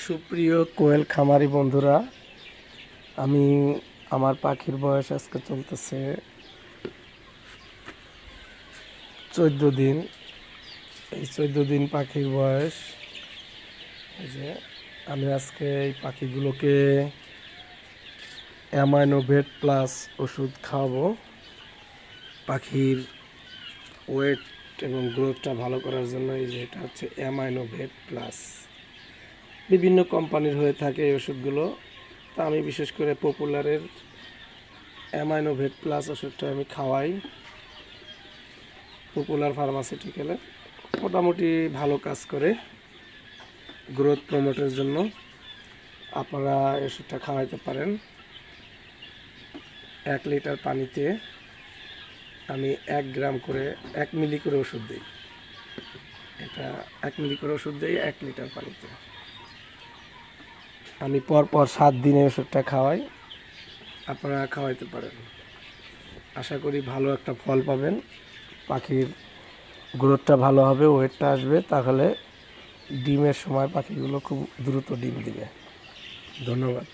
সুপ্রিয় কোয়েল খামারি বন্ধুরা, আমি আমার পাখির বয়স আজকে চলতেছে 14 দিন। এই 14 দিন পাখির বয়স। এই যে আমি আজকে এই পাখিগুলোকে অ্যামাইনোভেট প্লাস ওষুধ খাওয়াবো পাখির ওয়েট এবং গ্রোথটা ভালো করার জন্য। এই যে এটা হচ্ছে অ্যামাইনোভেট প্লাস, বিভিন্ন কোম্পানির হয়ে থাকে এই ওষুধগুলো। তা আমি বিশেষ করে পপুলারের অ্যামাইনোভেট প্লাস ওষুধটা আমি খাওয়াই। পপুলার ফার্মাসিউটিক্যালের মোটামুটি ভালো কাজ করে গ্রোথ প্রমোটের জন্য। আপনারা এই ওষুধটা খাওয়াইতে পারেন। 1 লিটার পানিতে আমি 1 গ্রাম করে 1 মিলি করে ওষুধ দিই। এটা 1 মিলি করে ওষুধ দিই 1 লিটার পানিতে। আমি পরপর 7 দিনে ওষুধটা খাওয়াই। আপনারা খাওয়াইতে পারেন। আশা করি ভালো একটা ফল পাবেন, পাখির গ্রোথটা ভালো হবে, ওয়েটটা আসবে, তাহলে ডিমের সময় পাখিগুলো খুব দ্রুত ডিম দিবে। ধন্যবাদ।